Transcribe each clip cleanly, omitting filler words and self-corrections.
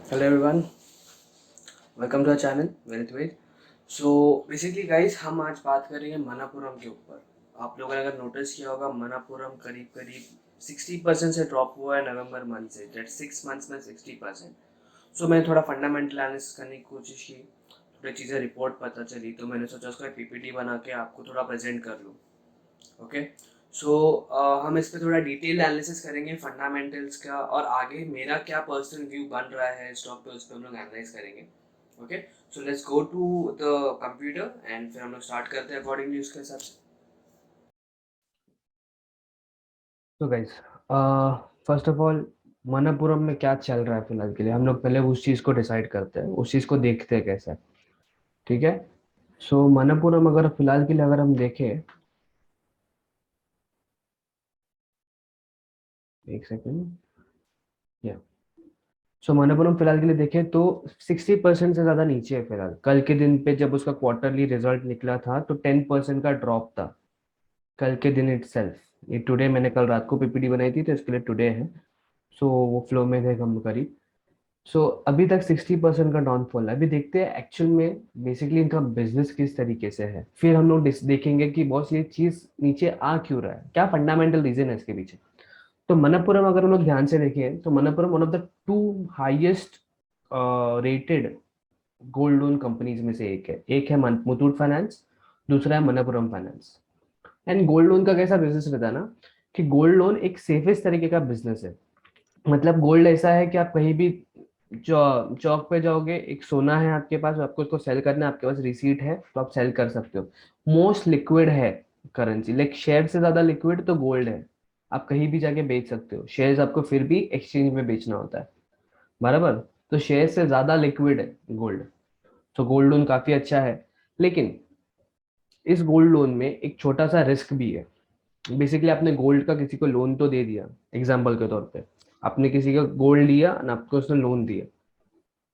Hello everyone, welcome to our channel Wealth Ways. So basically guys, हम आज बात करेंगे मनापुरम के ऊपर। आप लोगों ने अगर नोटिस किया होगा, मनापुरम करीब करीब 60% से ड्रॉप हुआ है नवंबर मंथ से। दैट 6 मंथ्स में 60%। सो मैंने थोड़ा फंडामेंटल एनालिसिस करने की कोशिश की, थोड़ी चीज़ें रिपोर्ट पता चली, तो मैंने सोचा उसका पीपीटी बना के आपको थोड़ा प्रेजेंट कर लूँ। ओके। सो हम इस पे थोड़ा डिटेल एनालिसिस करेंगे फंडामेंटल्स का, और आगे मेरा क्या पर्सनल व्यू बन रहा है स्टॉक पे, उस पर हम लोग एनालाइज करेंगे। Okay. So let's go to the computer and फिर हम लोग स्टार्ट करते हैं अकॉर्डिंगली उसके हिसाब से। तो guys, first of all, Manappuram में क्या चल रहा है फिलहाल के लिए हम लोग पहले उस चीज़ को डिसाइड करते हैं, उस चीज़ को देखते हैं कैसा है। ठीक है। सो मणप्पुरम अगर फिलहाल के लिए अगर हम देखें, एक सेकेंड। या सो मणप्पुरम फिलहाल के लिए देखें तो 60% से ज़्यादा नीचे है फिलहाल। कल के दिन पे जब उसका क्वार्टरली रिजल्ट निकला था तो 10% का ड्रॉप था कल के दिन इटसेल्फ। ये टुडे मैंने कल रात को पीपीटी बनाई थी तो इसके लिए टुडे है। सो वो फ्लो में थे हम करीब। सो अभी तक 60% का डाउनफॉल है। अभी देखते हैं एक्चुअल में बेसिकली इनका बिजनेस किस तरीके से है, फिर हम लोग देखेंगे कि बॉस ये चीज नीचे आ क्यों रहा है, क्या फंडामेंटल रीजन है इसके पीछे। तो मनप्पुरम अगर हम लोग ध्यान से देखें तो Manappuram one of the two highest rated gold loan companies में से एक है मुथूट फाइनेंस, दूसरा है Manappuram finance. And gold loan का कैसा बिजनेस रहता है ना, कि गोल्ड लोन एक सेफेस्ट तरीके का बिजनेस है। मतलब गोल्ड ऐसा है कि आप कहीं भी चौक पे जाओगे, एक सोना है आपके पास, आपको उसको सेल करना है, आपके पास रिसीट है तो आप सेल कर सकते हो। मोस्ट लिक्विड है करेंसी, लाइक शेयर से ज्यादा लिक्विड तो गोल्ड है। आप कहीं भी जाके बेच सकते हो, शेयर्स आपको फिर भी एक्सचेंज में बेचना होता है, बराबर। तो शेयर से ज्यादा लिक्विड है गोल्ड। तो गोल्ड लोन काफी अच्छा है, लेकिन इस गोल्ड लोन में एक छोटा सा रिस्क भी है। बेसिकली आपने गोल्ड का किसी को लोन तो दे दिया, एग्जाम्पल के तौर पे आपने किसी का गोल्ड लिया और आपको उसने लोन दिया,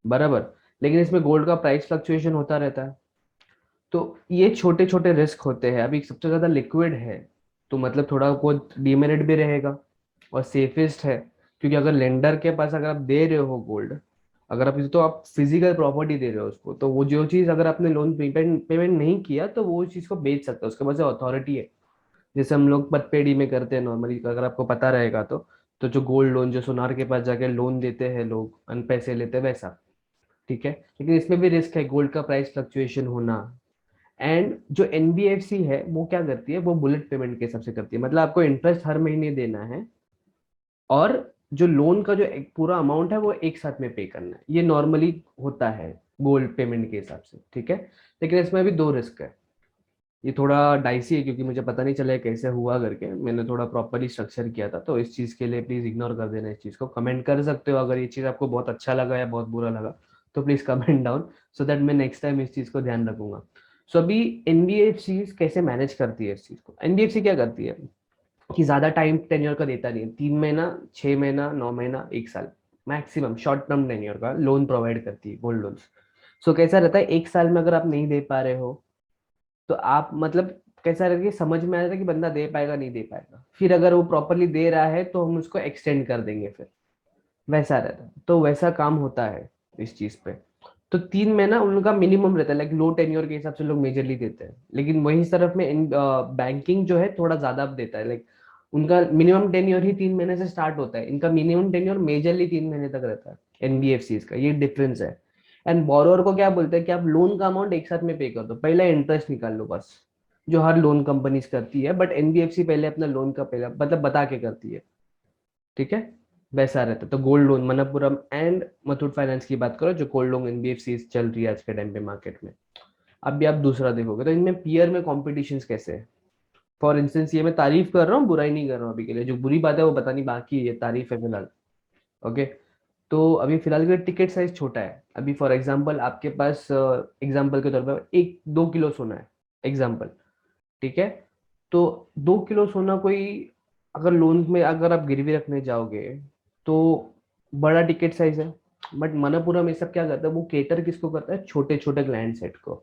बराबर। लेकिन इसमें गोल्ड का प्राइस फ्लक्चुएशन होता रहता है। तो ये छोटे छोटे रिस्क होते हैं। अभी सबसे ज्यादा लिक्विड है तो मतलब थोड़ा बहुत डीमेरिट भी रहेगा, और सेफेस्ट है। क्योंकि अगर लेंडर के पास अगर आप दे रहे हो गोल्ड, अगर आप तो आप फिजिकल प्रॉपर्टी दे रहे हो उसको, तो वो जो चीज अगर आपने लोन पेमेंट पेमेंट नहीं किया तो वो उस चीज को बेच सकता है, उसके पास अथॉरिटी है। जैसे हम लोग पतपेड़ी में करते हैं नॉर्मली, अगर आपको पता रहेगा तो जो गोल्ड लोन, जो सोनार के पास जाके लोन देते हैं लोग, अन पैसे लेते हैं वैसा। ठीक है। लेकिन इसमें भी रिस्क है, गोल्ड का प्राइस फ्लक्चुएशन होना। एंड जो एनबीएफसी है वो क्या करती है, वो बुलेट पेमेंट के हिसाब से करती है। मतलब आपको इंटरेस्ट हर महीने देना है, और जो लोन का जो एक पूरा अमाउंट है वो एक साथ में पे करना है। ये नॉर्मली होता है गोल्ड पेमेंट के हिसाब से। ठीक है। लेकिन इसमें भी दो रिस्क है। ये थोड़ा डाइसी है क्योंकि मुझे पता नहीं चला है कैसे हुआ करके, मैंने थोड़ा प्रॉपरली स्ट्रक्चर किया था। तो इस चीज़ के लिए प्लीज़ इग्नोर कर देना। इस चीज़ को कमेंट कर सकते हो अगर ये चीज़ आपको बहुत अच्छा लगा या बहुत बुरा लगा, तो please comment down, so that मैं नेक्स्ट टाइम इस चीज़ को ध्यान रखूंगा। सो अभी एनबीएफसी कैसे मैनेज करती है इस चीज़ को, एनबीएफसी क्या करती है कि ज़्यादा टाइम टेन्योर का देता नहीं है। 3 महीना, 6 महीना, 9 महीना, 1 साल मैक्सिमम शॉर्ट टर्म टेन्योर का लोन प्रोवाइड करती है गोल्ड लोन्स। सो कैसा रहता है, 1 साल में अगर आप नहीं दे पा रहे हो तो आप मतलब कैसा करके समझ में आ जाता है कि बंदा दे पाएगा नहीं दे पाएगा, फिर अगर वो प्रॉपरली दे रहा है तो हम उसको एक्सटेंड कर देंगे फिर, वैसा रहता है। तो वैसा काम होता है इस चीज पे। तो 3 महीना उनका मिनिमम रहता है, लाइक लो टेन्योर के हिसाब से लोग मेजरली देते हैं। लेकिन वही तरफ में बैंकिंग जो है थोड़ा ज्यादा देता है, लाइक उनका मिनिमम टेन्योर ही 3 महीने से स्टार्ट होता है, इनका मिनिमम टेन्योर मेजरली 3 महीने तक रहता है। एनबीएफसी का ये डिफरेंस है। एंड बोरोअर को क्या बोलते हैं कि आप लोन का अमाउंट एक साथ में पे कर दो, पहले इंटरेस्ट निकाल लो बस, जो हर लोन कंपनीज करती है। बट एनबीएफसी पहले अपना लोन का पहला मतलब बता के करती है। ठीक है। वैसा रहता है। तो gold loan Manappuram and Muthoot finance की बात करो, जो गोल्ड लोन एनबीएफसी चल रही है आज के टाइम पे मार्केट में। अब भी आप दूसरा देखोगे तो इनमें पीयर में कॉम्पिटिशन कैसे है। फॉर इंस्टेंस, ये मैं तारीफ कर रहा हूँ, बुराई नहीं कर रहा हूँ अभी के लिए। जो बुरी बात है वो बतानी बाकी है, ये तारीफ है फिलहाल। ओके। तो अभी फिलहाल के टिकट साइज छोटा है। अभी फॉर एग्जांपल आपके पास एग्जांपल के तौर पर 1-2 किलो सोना है, एग्जांपल। ठीक है। तो 2 किलो सोना कोई अगर लोन में अगर आप गिरवी रखने जाओगे तो बड़ा टिकट साइज है। बट मनपुरम ये सब क्या करता है, वो केटर किसको करता है, छोटे छोटे क्लाइंट सेट को।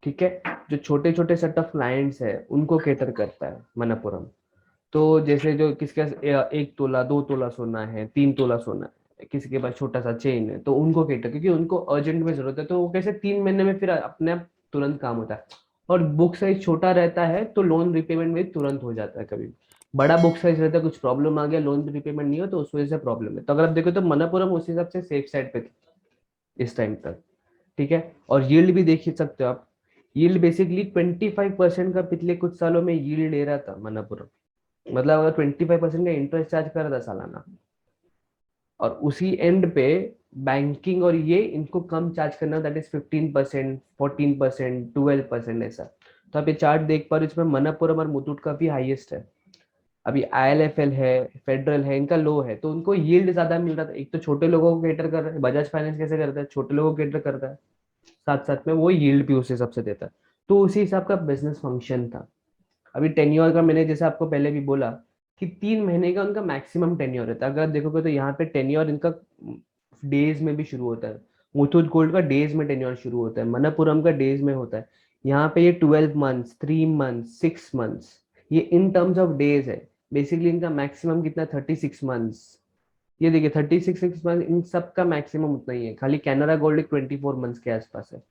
ठीक है। जो छोटे छोटे सेट ऑफ क्लाइंट्स है उनको केटर करता है मनपुरम। तो जैसे जो किसके पास 1 तोला 2 तोला सोना है, 3 तोला सोना है, किसी के पास छोटा सा चेन है तो उनको केटर, क्योंकि उनको अर्जेंट में जरूरत है, तो वो कैसे 3 महीने में फिर अपने आप तुरंत काम होता है। और बुक साइज छोटा रहता है तो लोन रिपेमेंट में तुरंत हो जाता है। कभी बड़ा बुक साइज रहता है, कुछ प्रॉब्लम आ गया, लोन रिपेमेंट नहीं हो तो उस वजह से प्रॉब्लम है। तो अगर आप देखो तो मनप्पुरम उस हिसाब से सेफ साइड पे थी इस टाइम तक, ठीक है। और यील्ड भी देख ही सकते हो आप, यील्ड बेसिकली 25% का पिछले कुछ सालों में यील्ड ले रहा था मनप्पुरम। मतलब अगर 25% का इंटरेस्ट चार्ज कर रहा था सालाना, और उसी एंड पे बैंकिंग और ये इनको कम चार्ज करना, दैट इज 15%, 14%, 12% ऐसा। तो आप ये चार्ट देख पा रहे हो, इसमें मनप्पुरम और मुथूट का भी हाईएस्ट है। अभी आईएलएफएल है, फेडरल है, इनका लो है, तो उनको यील्ड ज्यादा मिल रहा था। एक तो छोटे लोगों को केटर कर रहा है, बजाज फाइनेंस कैसे करता है, छोटे लोगों को केटर करता है, साथ साथ में वो यील्ड भी उस हिसाब से देता है। तो उसी हिसाब का बिजनेस फंक्शन था। अभी टेन्योर का मैंने जैसे आपको पहले भी बोला कि 3 महीने का उनका मैक्सिमम टेन्योर रहता है। अगर आप देखोगे तो यहाँ पे टेन्योर इनका डेज में भी शुरू होता है। मुथूट गोल्ड का डेज में टेन्योर शुरू होता है, मनप्पुरम का डेज में होता है। यहाँ पे ये 12 मंथ्स, 3 मंथ्स, 6 मंथ्स, ये इन टर्म्स ऑफ डेज है। बेसिकली इनका मैक्सिमम कितना, 36 मंथ्स। ये देखिए 36 मंथ, इन सब का मैक्सिमम उतना ही है, खाली कैनरा गोल्ड 24 मंथ्स के आसपास है।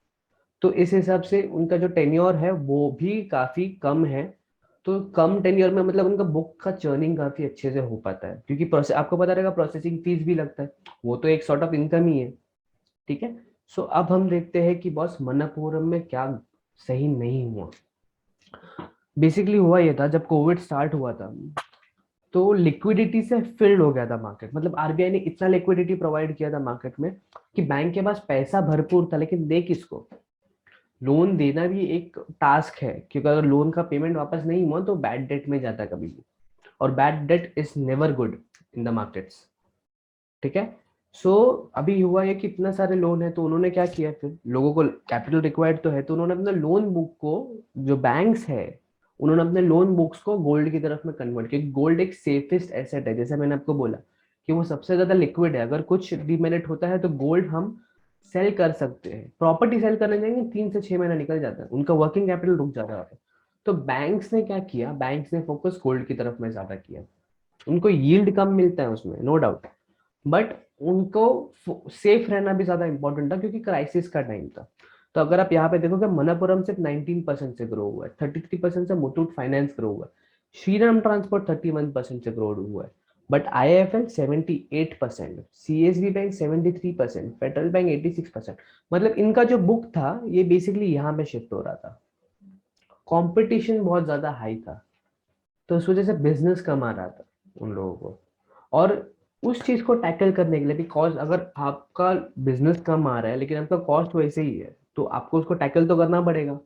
तो इस हिसाब से उनका जो टेन्योर है वो भी काफी कम है। तो कम टेन्योर में मतलब उनका बुक का चर्निंग काफी अच्छे से हो पाता है, क्योंकि प्रोसेस आपको पता रहेगा, प्रोसेसिंग फीस भी लगता है, वो तो एक सॉर्ट ऑफ इनकम ही है, ठीक है। सो अब हम देखते हैं कि बॉस मनप्पुरम में क्या सही नहीं हुआ। बेसिकली हुआ ये था, जब कोविड स्टार्ट हुआ था तो लिक्विडिटी से फिल्ड हो गया था मार्केट। मतलब आरबीआई ने इतना लिक्विडिटी प्रोवाइड किया था मार्केट में कि बैंक के पास पैसा भरपूर था, लेकिन दे किसको। लोन देना भी एक टास्क है, क्योंकि अगर लोन का पेमेंट वापस नहीं हुआ तो बैड डेट में जाता है कभी भी, और bad debt is never good in the markets, ठीक है। सो अभी हुआ है कि इतना सारे लोन है, तो उन्होंने क्या किया, फिर लोगों को कैपिटल रिक्वायर्ड तो है, तो उन्होंने अपना लोन बुक को, जो बैंक्स है, उन्होंने अपने लोन बुक्स को गोल्ड की तरफ में कन्वर्ट किया। गोल्ड एक सेफेस्ट एसेट है, जैसे मैंने आपको बोला कि वो सबसे ज्यादा लिक्विड है। अगर कुछ डिमेरिट होता है तो गोल्ड हम सेल कर सकते हैं। प्रॉपर्टी सेल करने जाएंगे 3 से 6 महीना निकल जाता है, उनका वर्किंग कैपिटल रुक जाता है। तो बैंक्स ने क्या किया, बैंक्स ने फोकस गोल्ड की तरफ में ज्यादा किया। उनको यील्ड कम मिलता है उसमें, नो डाउट, बट उनको सेफ रहना भी ज्यादा इंपॉर्टेंट था, क्योंकि क्राइसिस का टाइम था। तो अगर आप यहाँ पे देखोगे, मनप्पुरम सिर्फ 19% से ग्रो हुआ है, 33% से मुथूट फाइनेंस ग्रो हुआ है, श्रीराम ट्रांसपोर्ट 31% से ग्रो हुआ है, but IIFL 78%, CSB bank 73%, federal bank 86%। मतलब इनका जो बुक था ये बेसिकली यहाँ पे शिफ्ट हो रहा था। कंपटीशन बहुत ज्यादा हाई था, तो उस वजह से बिजनेस कम आ रहा था उन लोगों को। और उस चीज को टैकल करने के लिए भी, कॉस्ट, अगर आपका बिजनेस कम आ रहा है लेकिन आपका कॉस्ट वैसे ही है, तो आपको उसको टैकल तो करना पड़ेगा।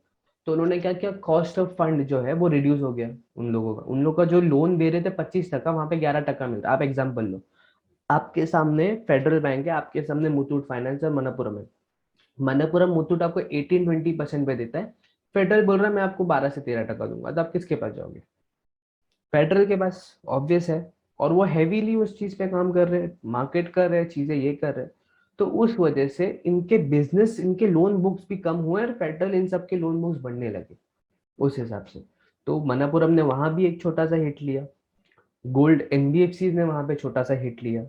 तो उन्होंने क्या किया, कॉस्ट ऑफ फंड जो है वो रिड्यूस हो गया उन लोगों का। उन लोगों का जो लोन दे रहे थे 25 टका, वहां पे 11 टका मिलता है। आप एग्जाम्पल लो, आपके सामने फेडरल बैंक है, आपके सामने मुथूट फाइनेंस और मनप्पुरम है। मनप्पुरम मुथूट आपको 18-20% पे देता है, फेडरल बोल रहा है मैं आपको 12 से 13 टका दूंगा, तो आप किसके पास जाओगे, फेडरल के पास, ऑब्वियस है। और वो हैवीली उस चीज पे काम कर रहे हैं, मार्केट कर रहे हैं, चीजें ये कर रहे हैं। तो उस वजह से इनके बिजनेस, इनके लोन बुक्स भी कम हुए और फेडरल इन सब के लोन बुक्स बढ़ने लगे उस हिसाब से। तो मनापुरम ने वहां भी एक छोटा सा हिट लिया, गोल्ड एनबीएफसी ने वहां पे छोटा सा हिट लिया।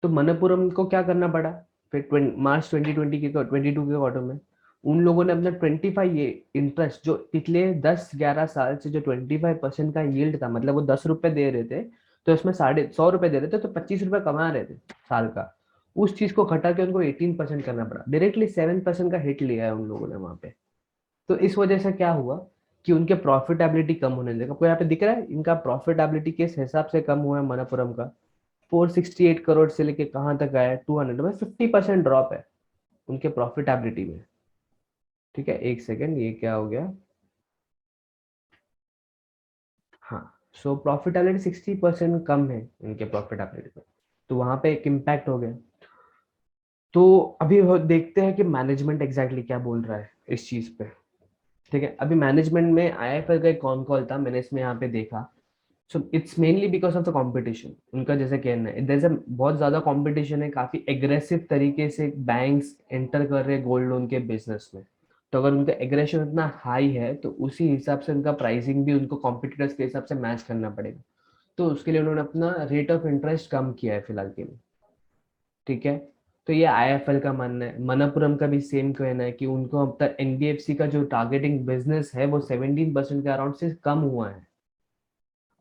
तो मनप्पुरम को क्या करना पड़ा, फिर मार्च 2020 के 22 के क्वार्टर में उन लोगों ने अपना 25, ये इंटरेस्ट जो पिछले 10-11 साल से जो 25% का यील्ड था, मतलब वो 10 रुपए दे रहे थे, तो इसमें 150 रुपए दे रहे थे, तो 25 रुपए कमा रहे थे साल का। उस चीज को घटा के उनको 18% करना पड़ा, डायरेक्टली 7% का हिट लिया है उन लोगों ने वहां पे। तो इस वजह से क्या हुआ कि उनके प्रॉफिटेबिलिटी कम होने लगा। आपको यहाँ पे दिख रहा है इनका प्रॉफिटेबिलिटी किस हिसाब से कम हुआ है मनप्पुरम का। 468 करोड़ से लेके कहाँ तक आया है, 200 में 50% ड्रॉप है उनके प्रॉफिटेबिलिटी में, ठीक है। एक सेकेंड, ये क्या हो गया, हाँ। सो प्रॉफिटेबिलिटी 60% कम है इनके प्रॉफिटेबिलिटी में, तो वहां पे एक इम्पैक्ट हो गया। तो अभी देखते हैं कि मैनेजमेंट एग्जैक्टली क्या बोल रहा है इस चीज पे, ठीक है। अभी मैनेजमेंट में आईएफएल का एक कॉन कॉल था, मैंने इसमें यहाँ पे देखा। So it's mainly because of the competition, उनका जैसे कहना है जैसे बहुत ज्यादा कंपटीशन है, काफी एग्रेसिव तरीके से बैंक्स एंटर कर रहे हैं गोल्ड लोन के बिजनेस में। तो अगर उनका एग्रेशन इतना हाई है तो उसी हिसाब से उनका प्राइसिंग भी उनको कॉम्पिटिटर्स के हिसाब से मैच करना पड़ेगा। तो उसके लिए उन्होंने अपना रेट ऑफ इंटरेस्ट कम किया है फिलहाल के लिए। ठीक है। तो ये आईएफएल का मानना है, मनप्पुरम का भी सेम कहना है कि उनको अब तक एनबीएफसी का जो टारगेटिंग बिजनेस है वो 17% के अराउंड से कम हुआ है,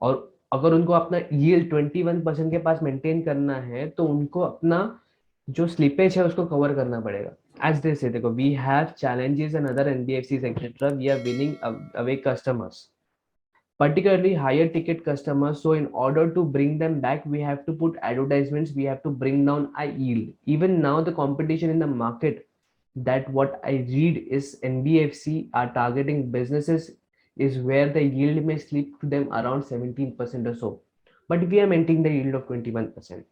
और अगर उनको अपना यील्ड 21% के पास मेंटेन करना है तो उनको अपना जो स्लिपेज है उसको कवर करना पड़ेगा। एज दे से देखो, we have challenges and other NBFCs etc, we are winning away customers, particularly higher ticket customers. So in order to bring them back, we have to put advertisements, we have to bring down our yield. Even now the competition in the market, that what I read is NBFC are targeting businesses is where the yield may slip to them around 17% or so, but we are maintaining the yield of 21%.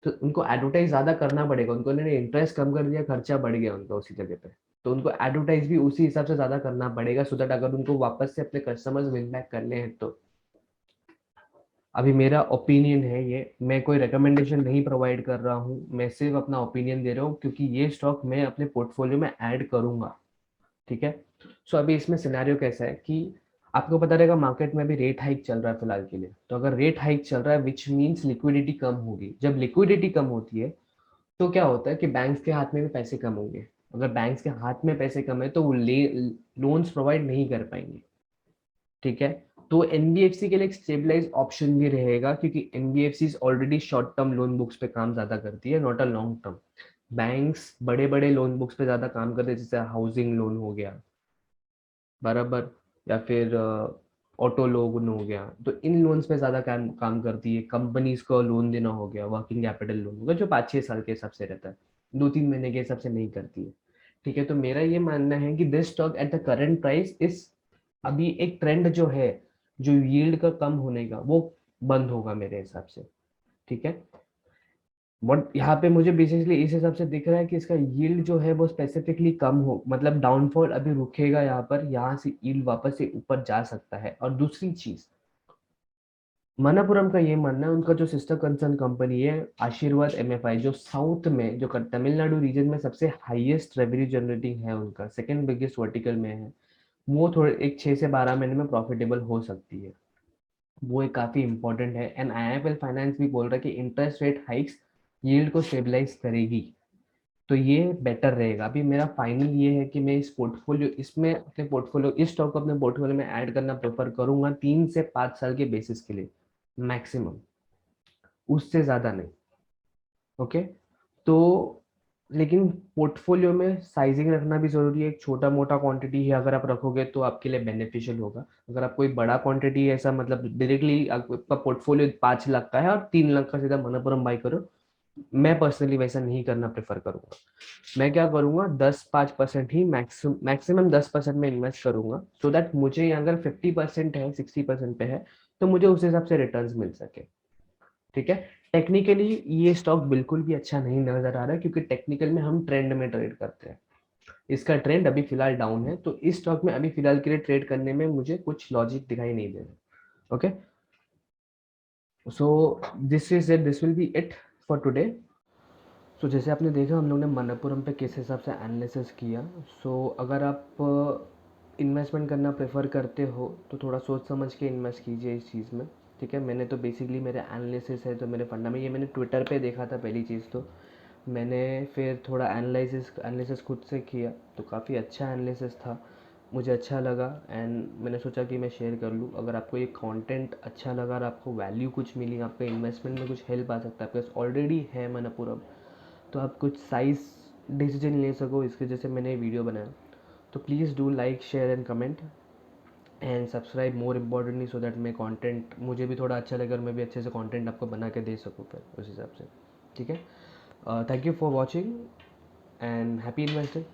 तो उनको advertise ज्यादा करना पड़ेगा, उनको उन्होंने interest कम कर दिया, खर्चा बढ़ गया उनका उसी जगह पे, तो उनको एडवर्टाइज भी उसी हिसाब से ज्यादा करना पड़ेगा, सो दैट अगर उनको वापस से अपने कस्टमर्स विन बैक करने हैं तो। अभी मेरा ओपिनियन है ये, मैं कोई रिकमेंडेशन नहीं प्रोवाइड कर रहा हूँ, मैं सिर्फ अपना ओपिनियन दे रहा हूँ क्योंकि ये स्टॉक मैं अपने पोर्टफोलियो में ऐड करूंगा। ठीक है। सो अभी इसमें सिनेरियो कैसा है कि आपको पता रहेगा मार्केट में अभी रेट हाइक चल रहा है फिलहाल के लिए, तो अगर रेट हाइक चल रहा है विच मीन्स लिक्विडिटी कम होगी, जब लिक्विडिटी कम होती है तो क्या होता है कि बैंक्स के हाथ में भी पैसे कम होंगे, अगर बैंक्स के हाथ में पैसे कम है तो वो लोन्स प्रोवाइड नहीं कर पाएंगे। ठीक है। तो एनबीएफसी के लिए एक स्टेबलाइज ऑप्शन भी रहेगा क्योंकि NBFC already short term loan books पे काम ज्यादा करती है, not a long term. Banks बड़े बड़े लोन बुक्स पे ज्यादा काम करते हैं, जैसे हाउसिंग लोन हो गया बराबर, या फिर ऑटो लोन हो गया, तो इन लोन्स पे ज्यादा काम करती है। कंपनीज को लोन देना हो गया, वर्किंग कैपिटल लोन होगा जो 5-6 साल के हिसाब से रहता है, 2-3 महीने के हिसाब से नहीं करती है। ठीक है। तो मेरा ये मानना है कि this stock at the current price इस, अभी एक ट्रेंड जो है जो यील्ड का कम होने का वो बंद होगा मेरे हिसाब से। ठीक है। बट यहाँ पे मुझे बेसिकली इस हिसाब से दिख रहा है कि इसका यील्ड जो है वो स्पेसिफिकली कम हो, मतलब डाउनफॉल अभी रुकेगा यहाँ पर, यहाँ से यील्ड वापस से ऊपर जा सकता है। और दूसरी चीज, मनापुरम का ये मानना है, उनका जो सिस्टर कंसर्न कंपनी है आशीर्वाद एमएफआई, जो साउथ में जो तमिलनाडु रीजन में सबसे हाईएस्ट रेवेन्यू जनरेटिंग है, उनका सेकंड बिगेस्ट वर्टिकल में है, वो थोड़े एक 6 से 12 महीने में प्रॉफिटेबल हो सकती है। वो एक काफी इंपॉर्टेंट है। एंड आईआईएफएल फाइनेंस भी बोल रहा है कि इंटरेस्ट रेट हाइक्स यील्ड को स्टेबलाइज करेगी, तो ये बेटर रहेगा। अभी मेरा फाइनल ये है कि मैं इस पोर्टफोलियो इसमें अपने पोर्टफोलियो इस स्टॉक को अपने पोर्टफोलियो में ऐड करना प्रेफर करूंगा 3 से 5 साल के बेसिस के लिए मैक्सिमम, उससे ज्यादा नहीं। ओके। तो लेकिन पोर्टफोलियो में साइजिंग रखना भी जरूरी है, एक छोटा मोटा क्वांटिटी है अगर आप रखोगे तो आपके लिए बेनिफिशियल होगा। अगर आप कोई बड़ा क्वांटिटी ऐसा मतलब डायरेक्टली आपका पोर्टफोलियो 5 लाख का है और 3 लाख का सीधा मनपुरम बाई करो, मैं पर्सनली वैसा नहीं करना प्रेफर करूंगा। मैं क्या करूंगा, 10-5% ही मैक्सिमम 10% में इन्वेस्ट करूंगा, सो दैट मुझे अगर 50% है 60% पे है तो मुझे उस हिसाब से रिटर्न्स मिल सके। ठीक है। टेक्निकली ये स्टॉक बिल्कुल भी अच्छा नहीं नजर आ रहा है क्योंकि टेक्निकल में हम ट्रेंड में ट्रेड करते हैं, इसका ट्रेंड अभी फिलहाल डाउन है, तो इस स्टॉक में अभी फिलहाल के लिए ट्रेड करने में मुझे कुछ लॉजिक दिखाई नहीं दे रहा। Okay. So this will be it for today. So जैसे आपने देखा हम लोग ने मनप्पुरम पे किस हिसाब से एनालिसिस किया। सो अगर आप इन्वेस्टमेंट करना प्रेफर करते हो तो थोड़ा सोच समझ के इन्वेस्ट कीजिए इस चीज़ में। ठीक है। मैंने तो बेसिकली मेरे एनालिसिस है तो मेरे फंडा में, ये मैंने ट्विटर पे देखा था पहली चीज़, तो मैंने फिर थोड़ा एनालिसिस खुद से किया, तो काफ़ी अच्छा एनालिसिस था, मुझे अच्छा लगा। एंड मैंने सोचा कि मैं शेयर कर लूँ, अगर आपको ये कंटेंट अच्छा लगा और आपको वैल्यू कुछ मिली, आपके इन्वेस्टमेंट में कुछ हेल्प आ सकता है, आपके पास ऑलरेडी है मनप्पुरम, तो आप कुछ साइज डिसीजन ले सको इसके जैसे मैंने वीडियो बनाया, तो please do like share and comment and subscribe more importantly, so that मैं कंटेंट मुझे भी थोड़ा अच्छा लगे और मैं भी अच्छे से कंटेंट आपको बना के दे सकूँ फिर उस हिसाब से। ठीक है। Thank you for watching and happy investing.